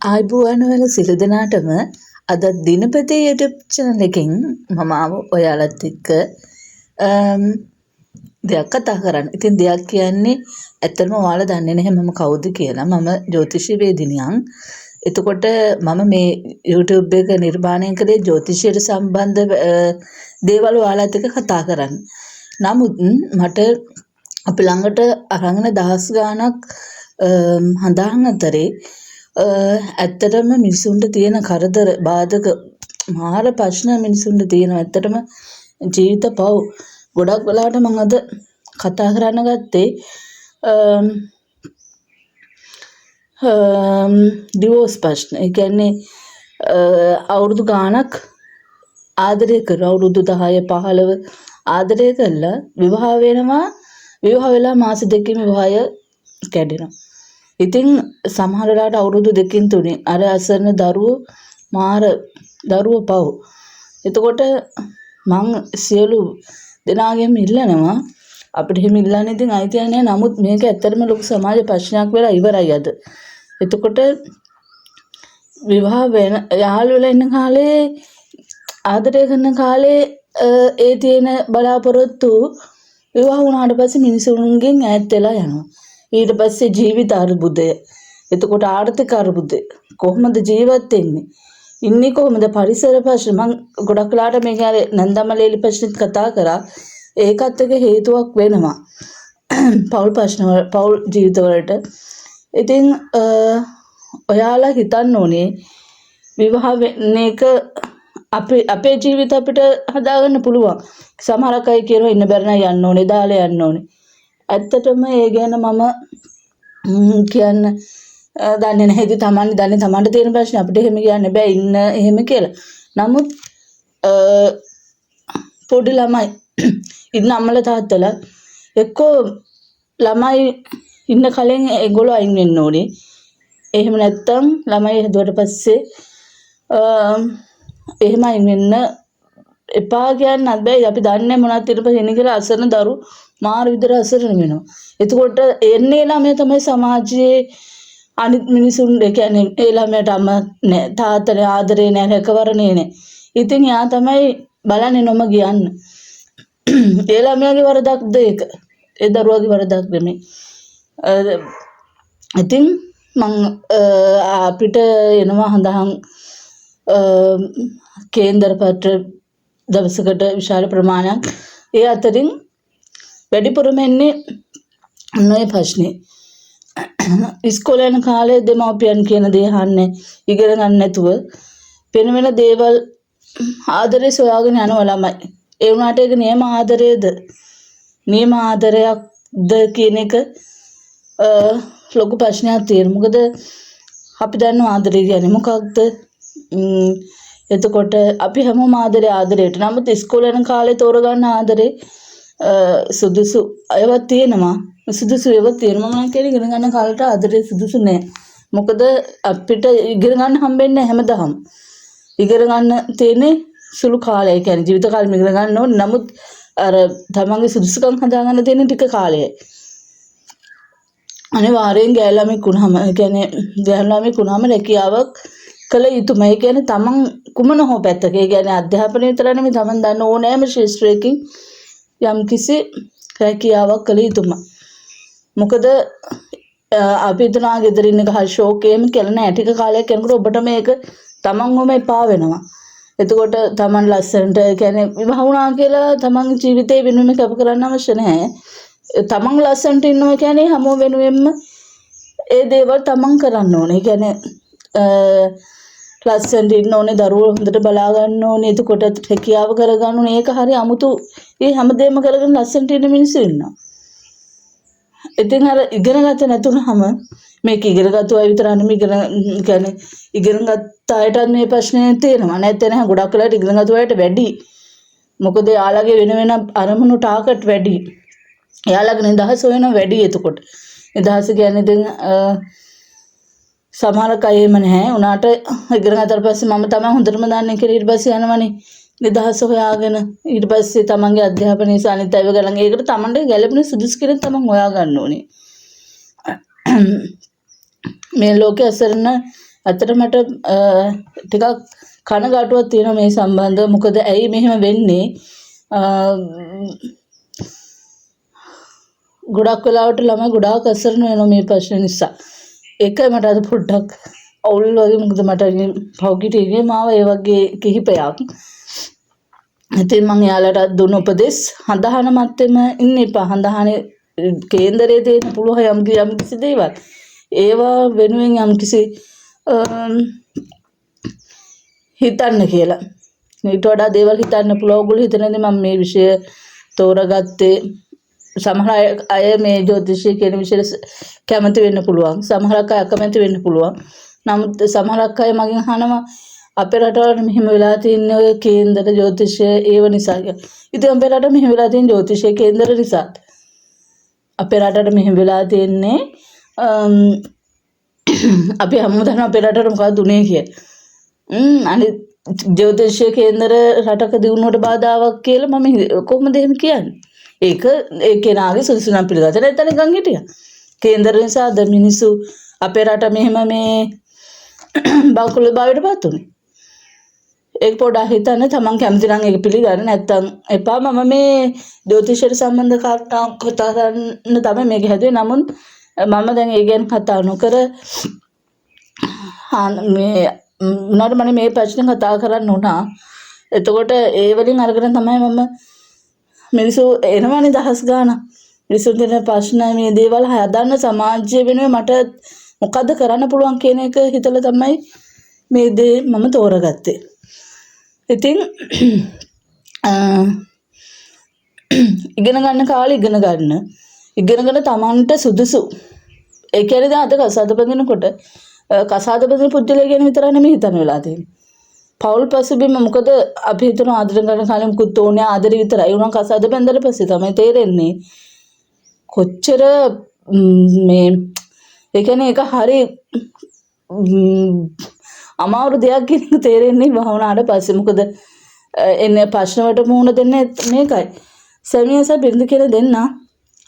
ආයුබෝවන් ඔයාලා සියලු දෙනාටම අද දිනපති YouTube channel එකෙන් මම ආව ඔයාලත් එක්ක දෙයක් කතා කරන්න. ඉතින් දෙයක් කියන්නේ ඇත්තටම ඔයාලා දන්නේ නැහැ මම කවුද කියලා. මම ජ්‍යොතිෂී වේදිනියක්. එතකොට මම මේ YouTube එක නිර්මාණය කළේ ජ්‍යොතිෂයට සම්බන්ධ දේවල් ඔයාලත් එක්ක කතා කරන්න. නමුත් මට අපි ළඟට අරගෙන දහස් ගාණක් හඳහන් අතරේ ඇත්තටම මිනිසුන්ට තියෙන කරදර බාධක මාර ප්‍රශ්න මිනිසුන්ට තියෙනවා. ඇත්තටම ජීවිත පව් ගොඩක් වෙලාවට මම අද කතා කරන්න ගත්තේ ඩිවෝස් ප්‍රශ්න. ඒ කියන්නේ අවුරුදු ගාණක් ආදරය කරලා අවුරුදු 10 15 ආදරය කරලා විවාහ වෙනවා. විවාහ වෙලා මාස දෙකකින් විවාහය කැඩෙනවා. ඉතින් සමහර වෙලාවට අවුරුදු 2 3 අර අසරණ දරුවෝ මාර දරුවෝ පව්. එතකොට මං සියලු දෙනාගෙම ඉල්ලනවා අපිට එහෙම ඉල්ලන්න ඉතින් අයිතියක් නැහැ. නමුත් මේක ඇත්තටම ලොකු සමාජ ප්‍රශ්නයක් වෙලා ඉවරයි අද. එතකොට විවාහ වෙන යාළු වෙලා ඉන්න කාලේ ආදරය කරන කාලේ ඒ තියෙන බලාපොරොත්තු විවාහ වුණාට පස්සේ මිනිසුන්ගෙන් ඈත් වෙලා යනවා. ඊට පස්සේ ජීවිත අර්බුදය. එතකොට ආර්ථික අර්බුදය. කොහොමද ජීවත් වෙන්නේ? ඉන්නේ කොහොමද? පරිසර ප්‍රශ්න. මම ගොඩක් වෙලාට මේක අර නන්දමලේලි ප්‍රශ්නෙත් කතා කරා. ඒකත් එක හේතුවක් වෙනවා. පෞල් ප්‍රශ්න පෞල් ජීවිතවලට. ඉතින් ඔයාලා හිතන්න ඕනේ විවාහ වෙන එක අපේ ජීවිත අපිට හදාගන්න පුළුවන්. සමහරක් අය කියනවා ඉන්න බැරි නම් යන්න ඕනේ, දාලා යන්න ඕනේ. ඇත්තටම ඒ ගැන මම කියන්න දන්නේ නැහැ. ඉතින් තමන්ට දන්නේ තමන්ට තියෙන ප්‍රශ්න අපිට එහෙම කියන්න බෑ ඉන්න එහෙම කියලා. නමුත් පොඩි ළමයි ඉන්න අම්මලා තාත්තලා එක්කෝ ළමයි ඉන්න කලින් ඒගොල්ලෝ අයින් වෙන්න ඕනේ. එහෙම නැත්තම් ළමයි හදුවට පස්සේ එහෙම අයින් වෙන්න එපා කියන්නත් බෑ. අපි දන්නේ මොනවද ඊට එන්නේ කියලා අසරණ දරු මාර විදිහට අසරණ වෙනවා. එතකොට එන්නේ ළමයා තමයි සමාජයේ අනිත් මිනිසුන් කියන්නේ ඒ ළමයාට අම්ම නෑ තාත්තා නෑ ආදරේ නෑ රැකවරණේ නෑ. ඉතින් යා තමයි බලන්නේ නොම කියන්න. ඒ ළමයාගේ වරදක්ද ඒක? ඒ දරුවාගේ වරදක් නෙමෙයි. ඉතින් මං අපිට එනවා හඳහන් කේන්දර පත්‍ර දවසකට විශාල ප්‍රමාණයක්. ඒ අතරින් වැඩිපුරම එන්නේ නොයේ ප්‍රශ්නේ. ඉස්කෝලේ යන කාලේ දෙමව්පියන් කියන දේ අහන්නේ ඉගෙන ගන්න නැතුව වෙන දේවල් ආදරේ සොයාගෙන යනවා ළමයි. ඒ වුණාට ඒක නියම ආදරයේද? නියම ආදරයක්ද කියන එක ලොකු ප්‍රශ්නයක් තියෙනවා. මොකද අපි දන්නවා ආදරය කියන්නේ මොකක්ද? එතකොට අපි හැමෝම ආදරයට. නමුත් ඉස්කෝලේ යන කාලේ තෝරගන්න ආදරේ සුදුසු ඒවා තියෙනවා. සුදුසු ඒවා තියෙනවා. මම කියන්නේ ඉගෙන ගන්න කාලේට ආදරේ සුදුසු නෑ. මොකද අපිට ඉගෙන ගන්න හම්බෙන්නේ හැමදාම. ඉගෙන ගන්න තියෙන්නේ සුළු කාලය. කියන්නේ ජීවිත කාලෙම ඉගෙන ගන්න ඕනේ. නමුත් අර තමන්ගේ සුදුසුකම් හදාගන්න තියෙන ටික කාලයයි. අනිවාර්යෙන් ගෑල්ලාමෙක් වුණාම කියන්නේ ගෑල්ලාමෙක් වුණාම රැකියාවක් කළ යුතුමයි. ඒ කියන්නේ තමන් කුමන හෝ පැත්තක. ඒ කියන්නේ අධ්‍යාපනය විතර නෙමෙයි තමන් දන්න ඕනෑම ශාස්ත්‍රයකින් යම්කිසි රැකියාවක් කළ යුතුමයි. මොකද අපි හිතනවා ගෙදර ඉන්න ගහ ෂෝක් එහෙම කියලා නෑ. ටික කාලයක් යනකොට ඔබට මේක තමන්වම එපා වෙනවා. එතකොට තමන් ලස්සනට කියන්නේ විවාහ වුණා කියලා තමන්ගේ ජීවිතේ වෙනුවෙන් කැප කරන්න අවශ්‍ය නැහැ. තමන් ලස්සනට ඉන්නවා කියන්නේ හැමෝම වෙනුවෙන්ම ඒ දේවල් තමන් කරන්න ඕනේ. කියන්නේ ලස්සනට ඉන්න ඕනේ, දරුවෝ හොඳට බලා ගන්න ඕනේ, එතකොට රැකියාව කරගන්න ඕනේ. ඒක හරි අමුතු. ඒ හැමදේම කරගෙන ලස්සනට ඉන්න මිනිස්සු ඉන්නවා. ඉතින් අර ඉගෙන ගත නැතුනම මේක ඉගෙන ගත්ත අය විතර නෙමෙයි කියන්නේ ඉගෙන ගත්ත අයටත් මේ ප්‍රශ්නේ තියෙනවා. නැත්නම් නෑ ගොඩක් වෙලාවට ඉගෙන ගත්ත අයට වැඩි. මොකද යාළගේ වෙන අරමුණු ටාකට් වැඩි. යාළගේ නිදහස වෙන වැඩි. එතකොට නිදහස කියන්නේ දැන් සමහරක් අය එහෙම නැහැ. උනාට ඉගෙන ගත්තට පස්සේ මම තමයි හොඳටම දන්නේ කියලා ඊට පස්සේ යනවනේ නිදහස හොයාගෙන. ඊට පස්සේ තමන්ගේ අධ්‍යාපනයේ සානිත් අයව ගලන් ඒකට තමන්ට ගැළපෙන සුදුසු කෙනෙක් තමන් හොයා ගන්න ඕනේ. මේ ලෝකයේ අසරණ ඇත්තට මට ටිකක් කනගාටුවක් තියෙනවා මේ සම්බන්ධව. මොකද ඇයි මෙහෙම වෙන්නේ? ගොඩක් වෙලාවට ළමයි ගොඩාක් අසරණ වෙනවා මේ ප්‍රශ්න නිසා. ඒකයි මට අද පොඩ්ඩක් අවුල් වගේ. මොකද මට පෞකිටියේ මාව ඒ වගේ කිහිපයක්. ඉතින් මම යාළුවට දුන්න උපදෙස් හඳහන මැත්තේම ඉන්න එපා. හඳහනේ කේන්දරයේ තියෙන පුළුවන් යම් කිසි දේවල් ඒවා වෙනුවෙන් යම් කිසි හිතන්න කියලා. ඊට වඩා දේවල් හිතන්න පුළුවන්. ඔයගොල්ලෝ හිතනනේ මම මේ විෂය තෝරගත්තේ. සමහර අය මේ ජ්‍යොතිෂය කියන විෂයට කැමති වෙන්න පුළුවන්. සමහරක් අය අකමැති වෙන්න පුළුවන්. නමුත් සමහරක් අය මගෙන් අහනවා අපේ රටවල මෙහෙම වෙලා තියෙන ඔය කේන්දර ජ්‍යොතිෂය ඒව නිසා කියලා. ඉතින් අපේ රටේ මෙහෙම වෙලා තියෙන ජ්‍යොතිෂය කේන්දර නිසා. අපේ රටට මෙහෙම වෙලා තියෙන්නේ අපි හැමෝම දන්නවා අපේ රටට මොකක්ද උනේ කියලා. අනිත් ජ්‍යොතිෂය කේන්දර රටක දියුණුවට බාධාවක් කියලා මම කොහොමද එහෙම කියන්නේ? ඒක ඒ කෙනාගේ සුදුසුකම් පිළිගත නැත්නම් නිකන් හිටියා. කේන්දර නිසා අද මිනිස්සු අපේ රට මෙහෙම මේ බෞකුල භාවයට පත් උනේ. ඒක පොඩ්ඩක් හිතන්න. තමන් කැමති නම් ඒක පිළිගන්න නැත්නම් එපා. මම මේ ජ්‍යොතිෂයට සම්බන්ධ කතා කරන්න තමයි මේක හැදුවේ. නමුත් මම දැන් ඒ ගැන කතා නොකර මේ උනාට මම මේ ප්‍රශ්න කතා කරන්න උනා. එතකොට ඒ වලින් අරගෙන තමයි මම මිනිස්සු එනවනේ දහස් ගාන. මිනිස්සු දෙන ප්‍රශ්න මේ දේවල් හදන්න සමාජය වෙනුවෙන් මට මොකද්ද කරන්න පුළුවන් කියන එක හිතලා තමයි මේ දේ මම තෝරගත්තේ. ඉතින් ඉගෙන ගන්න කාලේ ඉගෙනගෙන තමන්ට සුදුසු. ඒ කියන්නේ දැන් අද කසාද බඳිනකොට කසාද බඳින පුද්ගලයා ගැන විතරක් නෙමෙයි හිතන්න වෙලා තියෙන්නේ. පෞල් පසුබිම මොකද අපි හිතන ආදර කරන කාලෙම කුත් ඕනේ ආදරේ විතරයි. උනම් කසාද බඳලා පස්සේ තමයි තේරෙන්නේ කොච්චර මේ ඒ කියන්නේ ඒක හරි අමාරු දෙයක් කියන එක තේරෙන්නේ වහුණාට පස්සේ. මොකද එන්නේ ප්‍රශ්න වලට මුහුණ දෙන්නේ මේකයි. සැමියාස බිරිඳ කියලා දෙන්න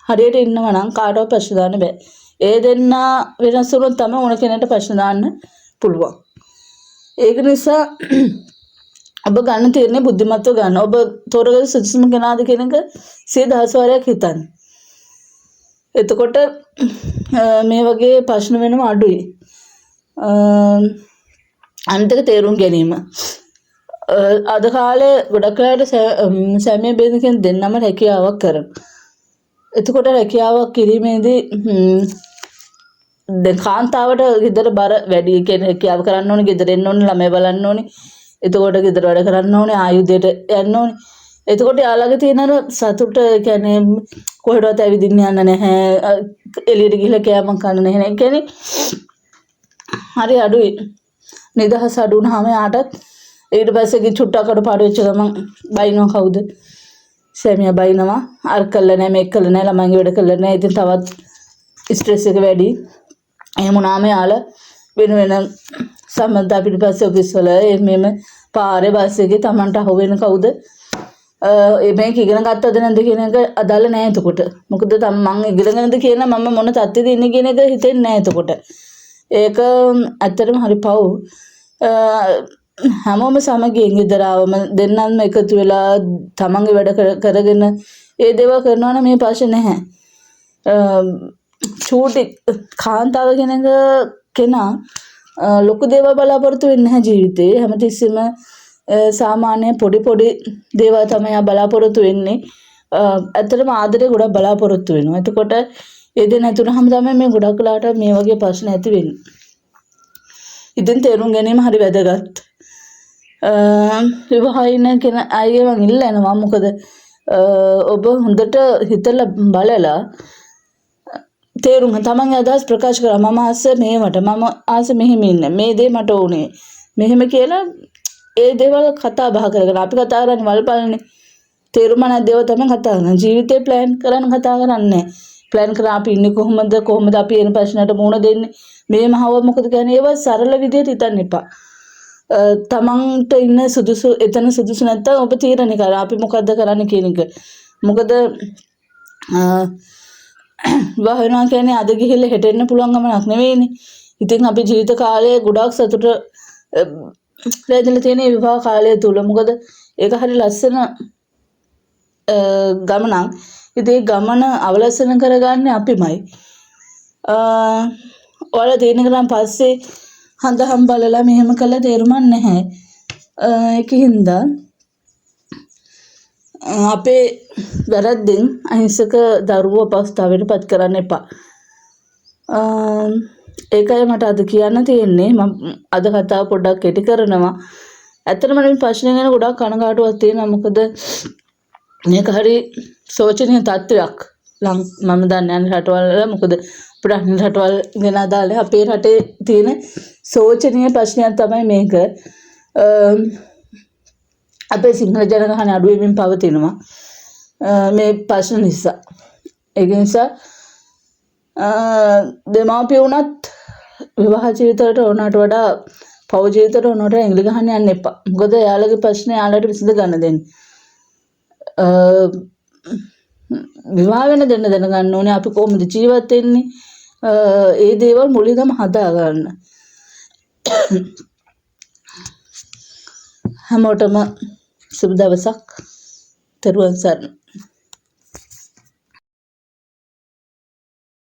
හරියට ඉන්නවා නම් කාටවත් ප්‍රශ්න දාන්න බෑ. ඒ දෙන්න වෙනස් වුණොත් තමයි ඕන කෙනෙක්ට ප්‍රශ්න දාන්න පුළුවන්. ඒක නිසා ඔබ ගන්න තීරණය බුද්ධිමත්ව ගන්න. ඔබ තෝරගන්න සුදුසුම කෙනාද කියන එක 100,000 වරක් හිතන්න. එතකොට මේ වගේ ප්‍රශ්න වෙනව අඩුයි. අන්තික තේරුම් ගැනීම. අද කාලේ ගොඩක් අයට සැමියා බිරිඳ කියන දෙන්නම රැකියාවක් කරනවා. එතකොට රැකියාවක් කිරීමේදී දැන් කාන්තාවට ගෙදර බර වැඩි. කියන්නේ රැකියාව කරන්න ඕනේ, ගෙදර එන්න ඕනේ, ළමයි බලන්න ඕනේ. එතකොට ගෙදර වැඩ කරන්න ඕනේ, ආයුධයට යන්න ඕනේ. එතකොට යාළගේ තියෙන අර සතුට කියන්නේ කොහෙටවත් ඇවිදින්න යන්න නැහැ. එළියට ගිහලා කෑම කන්න නැහැ. කියන්නේ හරි අඩුයි. නිදහස අඩු වුණාම යාටත් ඊට පස්සේ චුට්ටක් අඩපාඩු වෙච්ච ගමන් බයිනවා කවුද? සැමියා බයිනවා. අර කළා නැහැ, මේක කළා නැහැ, ළමයින්ගේ වැඩ කළා නැහැ. ඉතින් තවත් ස්ට්‍රෙස් එක වැඩි. එහෙම වුණාම යාළ වෙන සම්බන්ධ පිටිපස්සේ ඔෆිස් වල මෙහෙම පාරේ බස් එකේ Tamanට අහුවෙන කවුද? මේක ඉගෙන ගත්තද නැද්ද කියන එක අදාළ නැහැ එතකොට. මොකද මම ඉගෙනගෙනද කියන මම මොන තත්ත්වෙද ඉන්නේ කියන එක හිතෙන්නේ නැහැ එතකොට. ඒක ඇත්තටම හරි පව්. හැමෝම සමගියෙන් ඉදරාවම දෙන්නම එකතු වෙලා තමන්ගේ වැඩ කරගෙන ඒ දේවල් කරනවා නම් මේ ප්‍රශ්නේ නැහැ. චූටි කාන්තාව කෙනා ලොකු දේවල් බලාපොරොත්තු වෙන්නේ නැහැ ජීවිතේ. හැමතිස්සෙම සාමාන්‍ය පොඩි දේවල් තමයි බලාපොරොත්තු වෙන්නේ. ඇත්තටම ආදරේ ගොඩක් බලාපොරොත්තු වෙනවා. එතකොට ඒ දේ නැතුනහම තමයි මේ ගොඩක් වෙලාට මේ වගේ ප්‍රශ්න ඇති වෙන්නේ. ඉතින් තේරුම් ගැනීම හරි වැදගත්. විවාහින කෙන අයගේ මං ඉල්ලනවා. මොකද ඔබ හොඳට හිතලා බලලා තේරුම් තමන්ගේ අදහස් ප්‍රකාශ කරා. මම ආස මේවට, මම ආස මෙහෙම ඉන්න, මේ දේ මට ඕනේ මෙහෙම කියලා ඒ දේවල් කතා බහ කරගෙන අපි කතා කරන්නේ වල්පල්නේ. තේරුම නැති දේවල් තමයි කතා කරන්නේ. ජීවිතේ ප්ලෑන් කරන්න කතා කරන්නේ. ප්ලෑන් කරලා අපි ඉන්නේ කොහොමද අපි එන ප්‍රශ්නට මුහුණ දෙන්නේ, මේ මහව මොකද කියන්නේ, ඒව සරල විදියට හිතන්න එපා. තමන්ට ඉන්න සුදුසු එතන සුදුසු නැත්නම් ඔබ තීරණය කරලා අපි මොකද්ද කරන්න කියන එක. මොකද විවාහ වෙනවා කියන්නේ අද ගිහිල්ලා හෙට එන්න පුළුවන් ගමනක් නෙවෙයිනේ. ඉතින් අපි ජීවිත කාලයේ ගොඩාක් සතුට රැඳිලා තියෙන විවාහ කාලය තුල. මොකද ඒක හරි ලස්සන ගමනක්. ඉතින් ඒ ගමන අවලස්සන කරගන්නේ අපිමයි. ඔයාලා තේරුම් පස්සේ හඳහම් බලලා මෙහෙම කළා තේරුමක් නැහැ. ඒකින්ද අපේ වැරද්දෙන් අහිංසක දරුවෝ අපස්ථාවයටපත් කරන්න එපා. ඒකයි මට අද කියන්න තියෙන්නේ. මම අද කතාව පොඩ්ඩක් කෙටි කරනවා. ඇත්තටම මේ ප්‍රශ්නේ ගැන ගොඩක් කනගාටුවක් තියෙනවා. මොකද මේක හරි සෝචනීය තත්ත්වයක්. මම දන්නේ අනිත් රටවල මොකද අපේ රටවල් ගැන අදාළ අපේ රටේ තියෙන සෝචනීය ප්‍රශ්නයක් තමයි මේක. අපේ සිංහල ජනගහනය අඩු වෙමින් පවතිනවා මේ ප්‍රශ්න නිසා. ඒක නිසා දෙමාපිය වුණත් විවාහ ජීවිතයට ඕනට වඩා පෞ ජීවිතයට ඕනට ඇඟිලි ගහන්න යන්න එපා. මොකද යාළුවගේ ප්‍රශ්නේ යාළුවට විසඳ ගන්න දෙන්න. විවාහ වෙන දෙන්න දැනගන්න ඕනේ අපි කොහොමද ජීවත් වෙන්නේ. ඒ දේවල් මුලින්ම හදා ගන්න. හැමෝටම සුබ දවසක්. තෙරුවන් සරණයි.